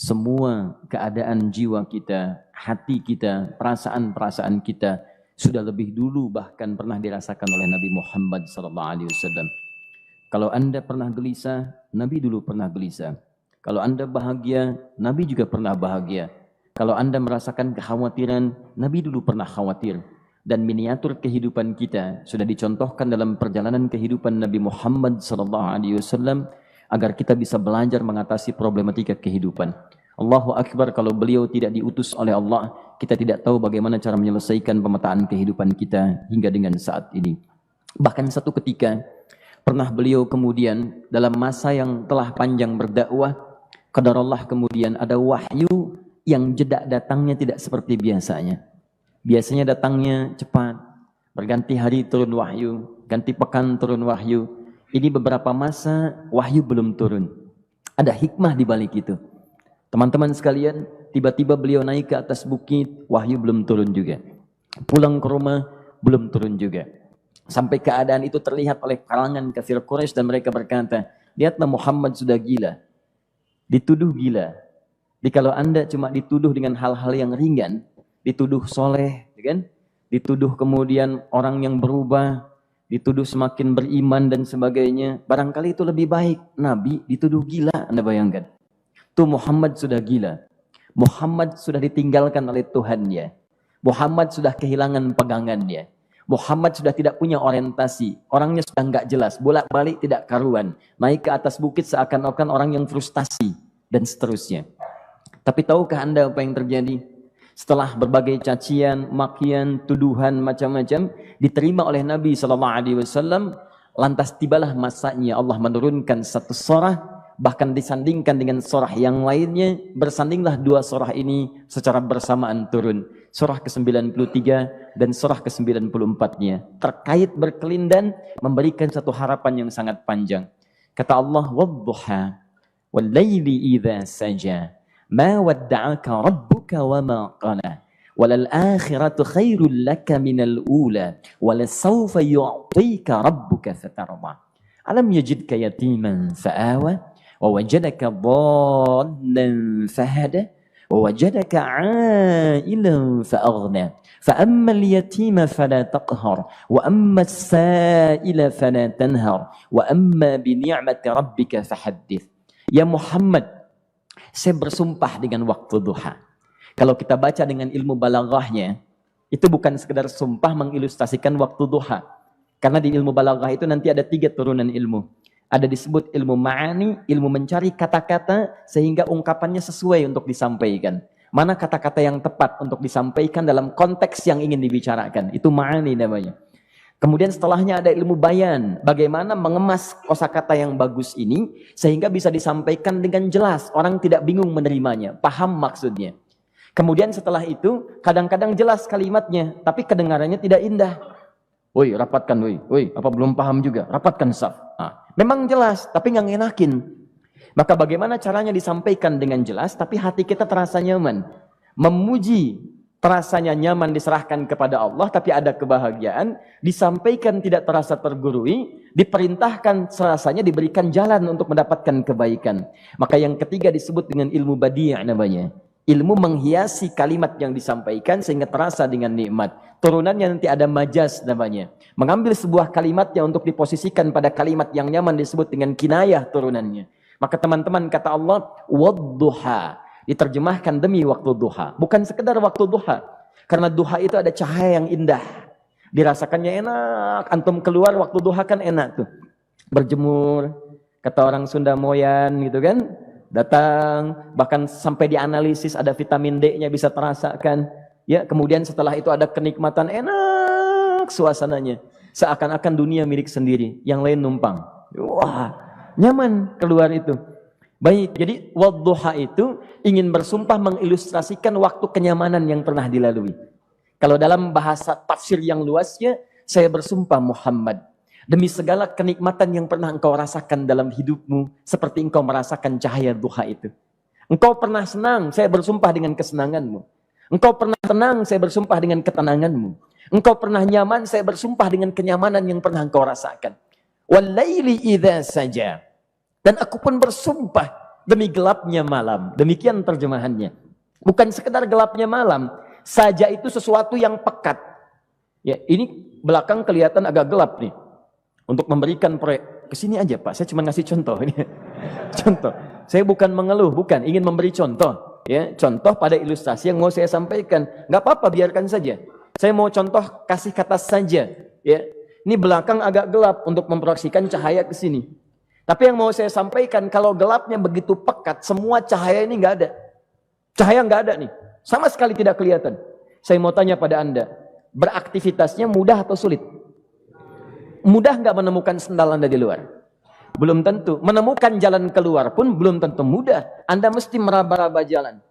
semua keadaan jiwa kita, hati kita, perasaan-perasaan kita sudah lebih dulu bahkan pernah dirasakan oleh Nabi Muhammad SAW. Kalau Anda pernah gelisah, Nabi dulu pernah gelisah. Kalau Anda bahagia, Nabi juga pernah bahagia. Kalau Anda merasakan kekhawatiran, Nabi dulu pernah khawatir. Dan miniatur kehidupan kita sudah dicontohkan dalam perjalanan kehidupan Nabi Muhammad SAW agar kita bisa belajar mengatasi problematika kehidupan. Allahu Akbar, kalau beliau tidak diutus oleh Allah, kita tidak tahu bagaimana cara menyelesaikan pemetaan kehidupan kita hingga dengan saat ini. Bahkan satu ketika, pernah beliau kemudian dalam masa yang telah panjang berdakwah, qadarullah kemudian ada wahyu yang jeda datangnya tidak seperti biasanya. Biasanya datangnya cepat, berganti hari turun wahyu, ganti pekan turun wahyu. Ini beberapa masa wahyu belum turun. Ada hikmah di balik itu. Teman-teman sekalian, tiba-tiba beliau naik ke atas bukit, wahyu belum turun juga. Pulang ke rumah, belum turun juga. Sampai keadaan itu terlihat oleh kalangan kafir Quraisy dan mereka berkata, lihatlah Muhammad sudah gila. Dituduh gila. Jadi kalau Anda cuma dituduh dengan hal-hal yang ringan, dituduh soleh, kan? Dituduh kemudian orang yang berubah, dituduh semakin beriman dan sebagainya. Barangkali itu lebih baik. Nabi dituduh gila, Anda bayangkan. Tuh Muhammad sudah gila. Muhammad sudah ditinggalkan oleh Tuhannya. Muhammad sudah kehilangan pegangannya. Muhammad sudah tidak punya orientasi. Orangnya sudah nggak jelas, bolak-balik tidak karuan. Naik ke atas bukit seakan-akan orang yang frustasi dan seterusnya. Tapi tahukah Anda apa yang terjadi? Setelah berbagai cacian, makian, tuduhan macam-macam diterima oleh Nabi SAW, lantas tibalah masanya Allah menurunkan satu surah, bahkan disandingkan dengan surah yang lainnya, bersandinglah dua surah ini secara bersamaan turun. Surah ke-93 dan surah ke-94-nya terkait berkelindan memberikan satu harapan yang sangat panjang. Kata Allah, "Wadduha wal laili idza saja, ma wadda'aka rabbuka wa ma qala, walal akhiratu khairul laka minal ula, walasawfa yu'tika rabbuka fatarda. Alam yajidka yatiman fa'awa, wa wajadaka dhallan fahada, wa wajadaka 'ailan fa'aghna. فأما اليتيم فلا تقهر وأما السائل فلا تنهر وأما بنعمة ربك فحدث." Ya Muhammad, saya bersumpah dengan waktu duha. Kalau kita baca dengan ilmu balaghahnya, itu bukan sekedar sumpah mengilustrasikan waktu duha. Karena di ilmu balaghah itu nanti ada 3 turunan ilmu. Ada disebut ilmu ma'ani, ilmu mencari kata-kata sehingga ungkapannya sesuai untuk disampaikan. Mana kata-kata yang tepat untuk disampaikan dalam konteks yang ingin dibicarakan. Itu ma'ani namanya. Kemudian setelahnya ada ilmu bayan. Bagaimana mengemas kosakata yang bagus ini sehingga bisa disampaikan dengan jelas. Orang tidak bingung menerimanya, paham maksudnya. Kemudian setelah itu kadang-kadang jelas kalimatnya, tapi kedengarannya tidak indah. Woi, rapatkan, woi, apa belum paham juga? Rapatkan saf. Nah, memang jelas, tapi nggak ngenakin. Maka bagaimana caranya disampaikan dengan jelas, tapi hati kita terasa nyaman. Memuji terasanya nyaman diserahkan kepada Allah, tapi ada kebahagiaan, disampaikan tidak terasa tergurui, diperintahkan serasanya diberikan jalan untuk mendapatkan kebaikan. Maka yang ketiga disebut dengan ilmu badi' namanya. Ilmu menghiasi kalimat yang disampaikan sehingga terasa dengan nikmat. Turunannya nanti ada majaz namanya. Mengambil sebuah kalimatnya untuk diposisikan pada kalimat yang nyaman disebut dengan kinayah turunannya. Maka teman-teman kata Allah, wadduha, diterjemahkan demi waktu duha. Bukan sekedar waktu duha. Karena duha itu ada cahaya yang indah. Dirasakannya enak. Antum keluar waktu duha kan enak tuh. Berjemur. Kata orang Sunda moyan gitu kan. Datang. Bahkan sampai dianalisis ada vitamin D-nya bisa terasakan. Ya, kemudian setelah itu ada kenikmatan enak suasananya. Seakan-akan dunia milik sendiri. Yang lain numpang. Wah. Nyaman keluar itu. Baik, jadi wadduha itu ingin bersumpah mengilustrasikan waktu kenyamanan yang pernah dilalui. Kalau dalam bahasa tafsir yang luasnya, saya bersumpah Muhammad, demi segala kenikmatan yang pernah engkau rasakan dalam hidupmu, seperti engkau merasakan cahaya duha itu. Engkau pernah senang, saya bersumpah dengan kesenanganmu. Engkau pernah tenang, saya bersumpah dengan ketenanganmu. Engkau pernah nyaman, saya bersumpah dengan kenyamanan yang pernah engkau rasakan. Wal laili idza saja. Dan aku pun bersumpah demi gelapnya malam. Demikian terjemahannya. Bukan sekedar gelapnya malam, saja itu sesuatu yang pekat. Ya, ini belakang kelihatan agak gelap nih. Untuk memberikan proyek, kesini aja Pak, saya cuma ngasih contoh ini. Contoh. Saya bukan mengeluh, bukan, ingin memberi contoh. Ya, contoh pada ilustrasi yang mau saya sampaikan. Nggak apa-apa, biarkan saja. Saya mau contoh kasih kata saja. Ya, ini belakang agak gelap untuk memproyeksikan cahaya ke sini. Tapi yang mau saya sampaikan, kalau gelapnya begitu pekat, semua cahaya ini nggak ada. Cahaya nggak ada nih, sama sekali tidak kelihatan. Saya mau tanya pada Anda, beraktivitasnya mudah atau sulit? Mudah nggak menemukan sendal Anda di luar? Belum tentu. Menemukan jalan keluar pun belum tentu mudah. Anda mesti meraba-raba jalan.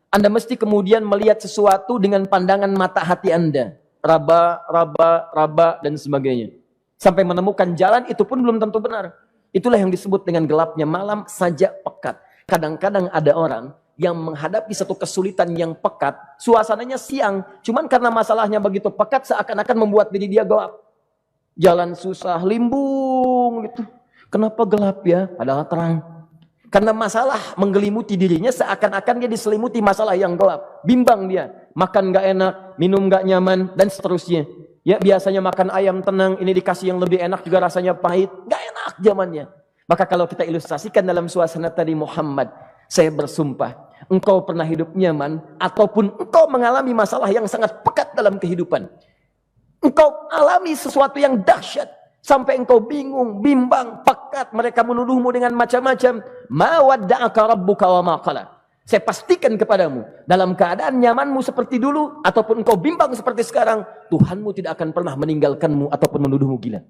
Anda mesti kemudian melihat sesuatu dengan pandangan mata hati Anda. Raba, dan sebagainya. Sampai menemukan jalan itu pun belum tentu benar. Itulah yang disebut dengan gelapnya malam saja pekat. Kadang-kadang ada orang yang menghadapi satu kesulitan yang pekat, suasananya siang, cuman karena masalahnya begitu pekat seakan-akan membuat diri dia gelap. Jalan susah, limbung gitu. Kenapa gelap ya? Padahal terang. Karena masalah menggelimuti dirinya seakan-akan dia diselimuti masalah yang gelap. Bimbang dia, makan nggak enak, minum nggak nyaman, dan seterusnya. Ya, biasanya makan ayam tenang, ini dikasih yang lebih enak juga rasanya pahit. Nggak enak zamannya. Maka kalau kita ilustrasikan dalam suasana tadi Muhammad, saya bersumpah, engkau pernah hidup nyaman, ataupun engkau mengalami masalah yang sangat pekat dalam kehidupan. Engkau alami sesuatu yang dahsyat, sampai engkau bingung, bimbang, pekat, mereka menuduhmu dengan macam-macam. Ma wadda'aka rabbuka wa ma qala. Saya pastikan kepadamu, dalam keadaan nyamanmu seperti dulu, ataupun engkau bimbang seperti sekarang, Tuhanmu tidak akan pernah meninggalkanmu ataupun menuduhmu gila.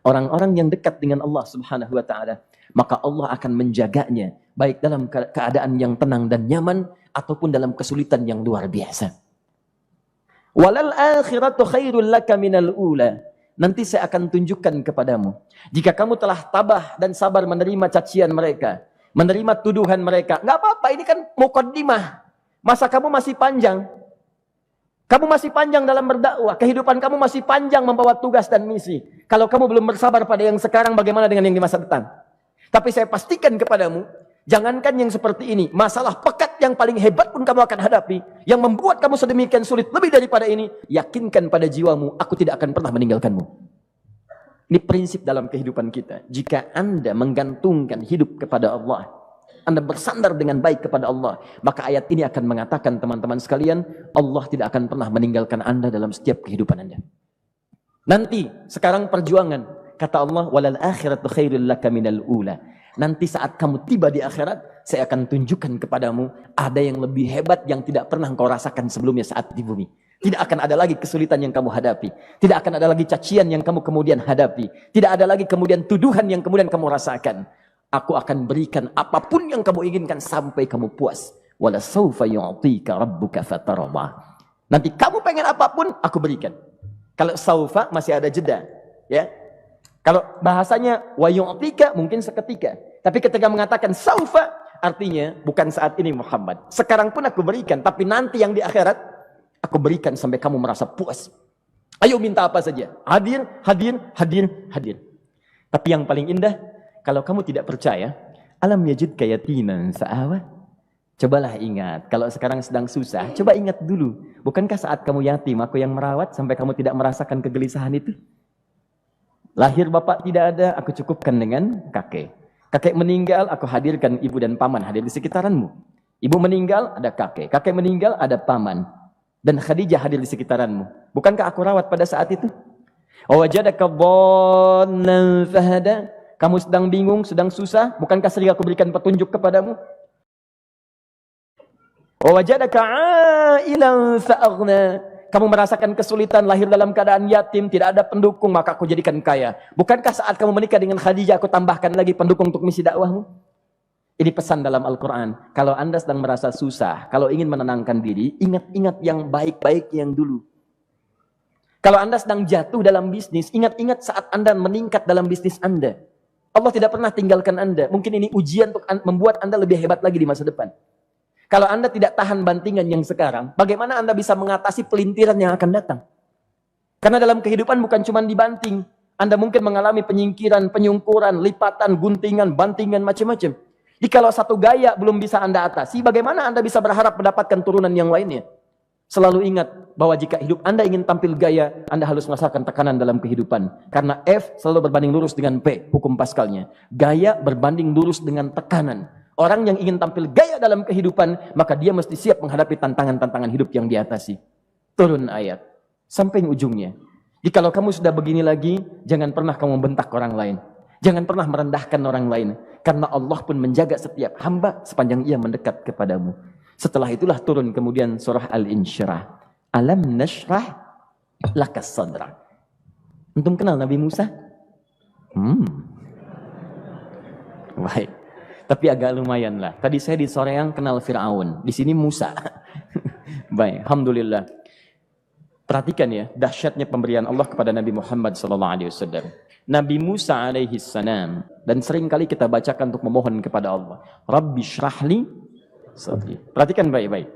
Orang-orang yang dekat dengan Allah Subhanahu wa Ta'ala, maka Allah akan menjaganya, baik dalam keadaan yang tenang dan nyaman, ataupun dalam kesulitan yang luar biasa. Walal akhiratu khairul laka minal ula. Nanti saya akan tunjukkan kepadamu, jika kamu telah tabah dan sabar menerima cacian mereka, menerima tuduhan mereka, nggak apa-apa, ini kan muqaddimah. Masa kamu masih panjang. Kamu masih panjang dalam berdakwah, kehidupan kamu masih panjang membawa tugas dan misi. Kalau kamu belum bersabar pada yang sekarang, bagaimana dengan yang di masa depan? Tapi saya pastikan kepadamu, jangankan yang seperti ini, masalah pekat yang paling hebat pun kamu akan hadapi, yang membuat kamu sedemikian sulit lebih daripada ini, yakinkan pada jiwamu, aku tidak akan pernah meninggalkanmu. Ini prinsip dalam kehidupan kita. Jika Anda menggantungkan hidup kepada Allah, Anda bersandar dengan baik kepada Allah, maka ayat ini akan mengatakan, teman-teman sekalian, Allah tidak akan pernah meninggalkan Anda dalam setiap kehidupan Anda. Nanti, sekarang perjuangan, kata Allah, walal akhiratu khairul laka minal ula. Nanti saat kamu tiba di akhirat, saya akan tunjukkan kepadamu, ada yang lebih hebat yang tidak pernah engkau rasakan sebelumnya saat di bumi. Tidak akan ada lagi kesulitan yang kamu hadapi. Tidak akan ada lagi cacian yang kamu kemudian hadapi. Tidak ada lagi kemudian tuduhan yang kemudian kamu rasakan. Aku akan berikan apapun yang kamu inginkan sampai kamu puas. Wala sawfa yu'tika rabbuka fatarda. Nanti kamu pengen apapun, aku berikan. Kalau saufa masih ada jeda, ya. Kalau bahasanya wa yu'tika mungkin seketika. Tapi ketika mengatakan saufa, artinya bukan saat ini Muhammad. Sekarang pun aku berikan, tapi nanti yang di akhirat aku berikan sampai kamu merasa puas. Ayo minta apa saja. Hadir, hadir, hadir, hadir. Tapi yang paling indah, kalau kamu tidak percaya, alam yajidka yatiman fa'awa. Cobalah ingat, kalau sekarang sedang susah, coba ingat dulu. Bukankah saat kamu yatim, aku yang merawat sampai kamu tidak merasakan kegelisahan itu? Lahir bapak tidak ada, aku cukupkan dengan kakek. Kakek meninggal, aku hadirkan ibu dan paman hadir di sekitaranmu. Ibu meninggal, ada kakek. Kakek meninggal, ada paman. Dan Khadijah hadir di sekitaranmu. Bukankah aku rawat pada saat itu? Wajadaka dhallan fahada. Kamu sedang bingung, sedang susah. Bukankah sering aku berikan petunjuk kepadamu? Wajadaka ailan fa'aghna. Kamu merasakan kesulitan, lahir dalam keadaan yatim, tidak ada pendukung, maka aku jadikan kaya. Bukankah saat kamu menikah dengan Khadijah, aku tambahkan lagi pendukung untuk misi dakwahmu? Ini pesan dalam Al-Quran. Kalau Anda sedang merasa susah, kalau ingin menenangkan diri, ingat-ingat yang baik-baik yang dulu. Kalau Anda sedang jatuh dalam bisnis, ingat-ingat saat Anda meningkat dalam bisnis Anda. Allah tidak pernah tinggalkan Anda. Mungkin ini ujian untuk membuat Anda lebih hebat lagi di masa depan. Kalau Anda tidak tahan bantingan yang sekarang, bagaimana Anda bisa mengatasi pelintiran yang akan datang? Karena dalam kehidupan bukan cuma dibanting. Anda mungkin mengalami penyingkiran, penyungkuran, lipatan, guntingan, bantingan, macam-macam. Jikalau satu gaya belum bisa Anda atasi, bagaimana Anda bisa berharap mendapatkan turunan yang lainnya? Selalu ingat bahwa jika hidup Anda ingin tampil gaya, Anda harus merasakan tekanan dalam kehidupan. Karena F selalu berbanding lurus dengan P, hukum Pascalnya. Gaya berbanding lurus dengan tekanan. Orang yang ingin tampil gaya dalam kehidupan, maka dia mesti siap menghadapi tantangan-tantangan hidup yang diatasi. Turun ayat. Sampai ujungnya. Jikalau kamu sudah begini lagi, jangan pernah kamu bentak orang lain. Jangan pernah merendahkan orang lain. Karena Allah pun menjaga setiap hamba sepanjang ia mendekat kepadamu. Setelah itulah turun kemudian surah Al-Insyirah. Alam nashrah lakas sadra. Antum kenal Nabi Musa? Baik. Tapi agak lumayan lah. Tadi saya di Soreang kenal Fir'aun. Di sini Musa. Baik, alhamdulillah. Perhatikan ya, dahsyatnya pemberian Allah kepada Nabi Muhammad SAW. Nabi Musa alaihi salam, dan sering kali kita bacakan untuk memohon kepada Allah. Rabbi syrahli sadri. Perhatikan baik-baik.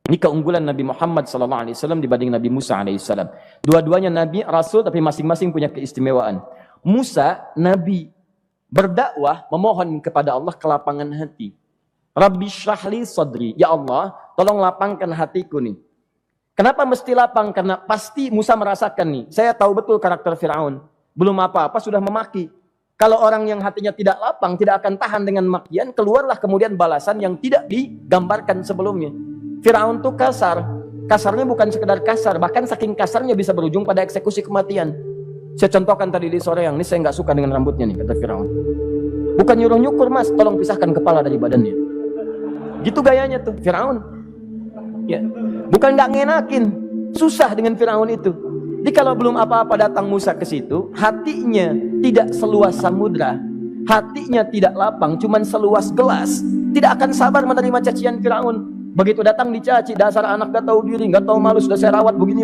Ini keunggulan Nabi Muhammad SAW dibanding Nabi Musa alaihissalam. Dua-duanya Nabi, Rasul, tapi masing-masing punya keistimewaan. Musa, Nabi, berdakwah, memohon kepada Allah kelapangan hati. Rabbi syrahli sadri. Ya Allah, tolong lapangkan hatiku nih. Kenapa mesti lapang? Karena pasti Musa merasakan nih. Saya tahu betul karakter Fir'aun. Belum apa-apa sudah memaki. Kalau orang yang hatinya tidak lapang, tidak akan tahan dengan makian, keluarlah kemudian balasan yang tidak digambarkan sebelumnya. Fir'aun itu kasar. Kasarnya bukan sekedar kasar, bahkan saking kasarnya bisa berujung pada eksekusi kematian. Saya contohkan tadi di sore yang ini, saya nggak suka dengan rambutnya nih, kata Fir'aun. Bukan nyuruh nyukur mas, tolong pisahkan kepala dari badannya. Gitu gayanya tuh, Fir'aun. Ya. Bukan nggak ngenakin, susah dengan Fir'aun itu. Jadi kalau belum apa-apa datang Musa ke situ, hatinya tidak seluas samudra, hatinya tidak lapang, cuman seluas gelas, tidak akan sabar menerima cacian Fir'aun. Begitu datang dicaci, dasar anak gak tahu diri, gak tahu malu, sudah saya rawat begini.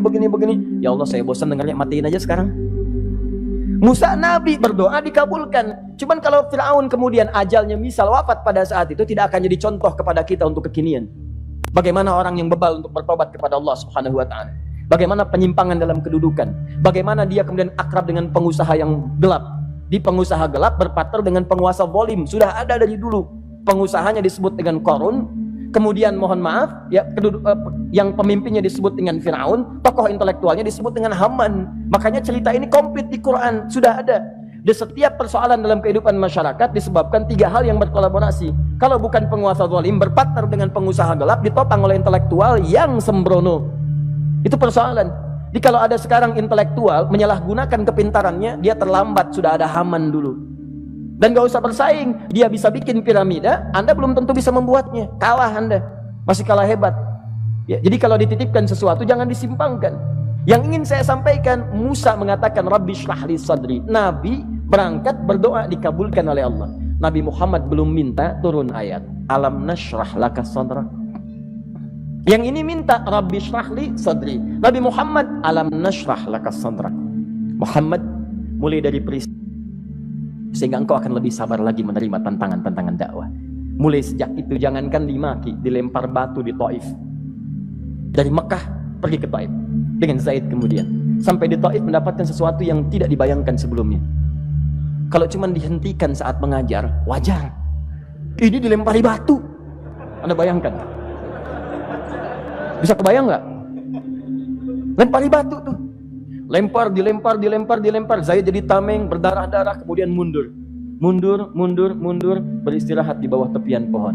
Ya Allah, saya bosan dengarnya, matiin aja sekarang. Musa Nabi berdoa dikabulkan. Cuman kalau Fir'aun kemudian ajalnya misal wafat pada saat itu, tidak akan jadi contoh kepada kita untuk kekinian. Bagaimana orang yang bebal untuk bertobat kepada Allah Subhanahu wa ta'ala. Bagaimana penyimpangan dalam kedudukan. Bagaimana dia kemudian akrab dengan pengusaha yang gelap. Di pengusaha gelap berpartner dengan penguasa zalim. Sudah ada dari dulu. Pengusahanya disebut dengan Qarun. Kemudian mohon maaf, ya, yang pemimpinnya disebut dengan Fir'aun. Tokoh intelektualnya disebut dengan Haman. Makanya cerita ini komplit di Quran. Sudah ada. Di setiap persoalan dalam kehidupan masyarakat disebabkan tiga hal yang berkolaborasi. Kalau bukan penguasa zalim, berpartner dengan pengusaha gelap, ditopang oleh intelektual yang sembrono. Itu persoalan. Jadi kalau ada sekarang intelektual menyalahgunakan kepintarannya, dia terlambat, sudah ada Haman dulu. Dan gak usah bersaing, dia bisa bikin piramida, Anda belum tentu bisa membuatnya. Kalah Anda, masih kalah hebat. Ya, jadi kalau dititipkan sesuatu jangan disimpangkan. Yang ingin saya sampaikan, Musa mengatakan Rabbi syrahli sadri. Nabi berangkat berdoa dikabulkan oleh Allah. Nabi Muhammad belum minta turun ayat Alam nashrah laka sadrak. Yang ini minta Rabbi syrahli sadri. Nabi Muhammad alam nashrah laka sadrak. Muhammad, mulai dari peristiwa sehingga engkau akan lebih sabar lagi menerima tantangan-tantangan dakwah. Mulai sejak itu jangankan dimaki, dilempar batu di Taif. Dari Mekah pergi ke Taif dengan Zaid kemudian. Sampai di Taif mendapatkan sesuatu yang tidak dibayangkan sebelumnya. Kalau cuma dihentikan saat mengajar, wajar. Ini dilempari batu. Anda bayangkan? Bisa kebayang nggak? Lempari batu tuh. Dilempar. Zaid jadi tameng, berdarah-darah, kemudian mundur, beristirahat di bawah tepian pohon.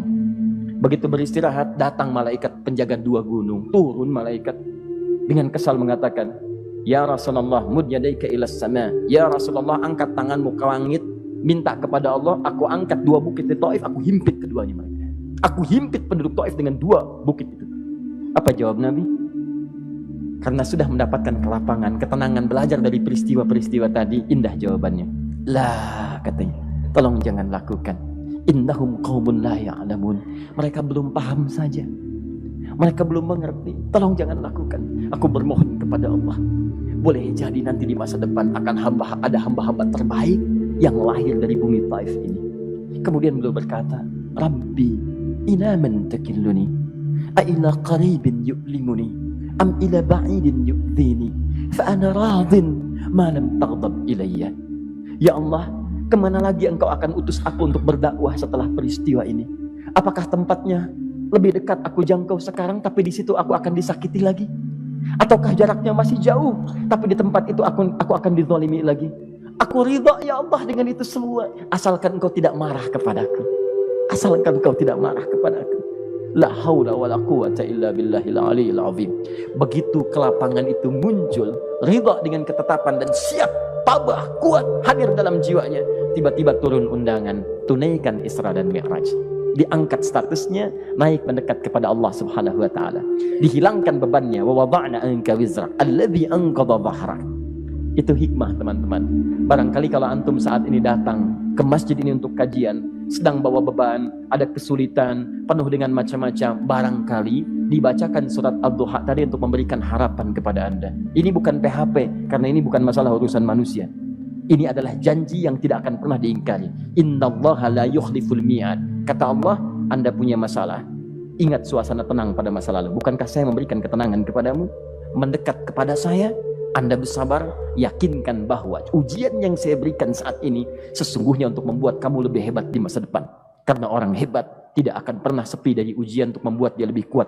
Begitu beristirahat, datang malaikat penjaga dua gunung. Turun malaikat dengan kesal mengatakan, Ya Rasulullah, mud yadaika ilas sama. Ya Rasulullah, angkat tanganmu ke langit, minta kepada Allah, aku angkat dua bukit di Taif, aku himpit keduanya mereka. Aku himpit penduduk Taif dengan dua bukit itu. Apa jawab Nabi? Karena sudah mendapatkan kelapangan, ketenangan, belajar dari peristiwa-peristiwa tadi, indah jawabannya. Lah, katanya, tolong jangan lakukan. Innahum qaumun la ya'lamun. Mereka belum paham saja. Mereka belum mengerti. Tolong jangan lakukan. Aku bermohon kepada Allah. Boleh jadi nanti di masa depan akan ada hamba-hamba terbaik yang lahir dari bumi Taif ini. Kemudian beliau berkata, Rabbi, ila man takilluni? A'ila qaribin yu'limuni? Am ila ba'idin yu'dhini fa ana radin ma lam taghdab ilayya. Ya Allah, Kemana lagi engkau akan utus aku untuk berdakwah setelah peristiwa ini? Apakah tempatnya lebih dekat aku jangkau sekarang, tapi di situ aku akan disakiti lagi? Ataukah jaraknya masih jauh, tapi di tempat itu aku akan dizalimi lagi? Aku ridha ya Allah dengan itu semua, asalkan engkau tidak marah kepadaku. Asalkan engkau tidak marah kepadaku. La haula wala quwata illa billahil aliyil azim. Begitu kelapangan itu muncul, ridha dengan ketetapan dan siap, tabah, kuat, hadir dalam jiwanya. Tiba-tiba turun undangan, tunaikan Isra dan Mi'raj. Diangkat statusnya, naik mendekat kepada Allah Subhanahu wa taala. Dihilangkan bebannya, wa wada'na anka wizrak alladzi anqadha dhahrak. Itu hikmah, teman-teman. Barangkali kalau antum saat ini datang ke masjid ini untuk kajian, sedang bawa beban, ada kesulitan, penuh dengan macam-macam, barangkali dibacakan surat Ad-Duha tadi untuk memberikan harapan kepada Anda. Ini bukan PHP, karena ini bukan masalah urusan manusia. Ini adalah janji yang tidak akan pernah diingkari. Innallaha la yukhliful mi'ad. Kata Allah, Anda punya masalah, ingat suasana tenang pada masa lalu. Bukankah saya memberikan ketenangan kepadamu? Mendekat kepada saya, Anda bersabar, yakinkan bahwa ujian yang saya berikan saat ini sesungguhnya untuk membuat kamu lebih hebat di masa depan. Karena orang hebat tidak akan pernah sepi dari ujian untuk membuat dia lebih kuat.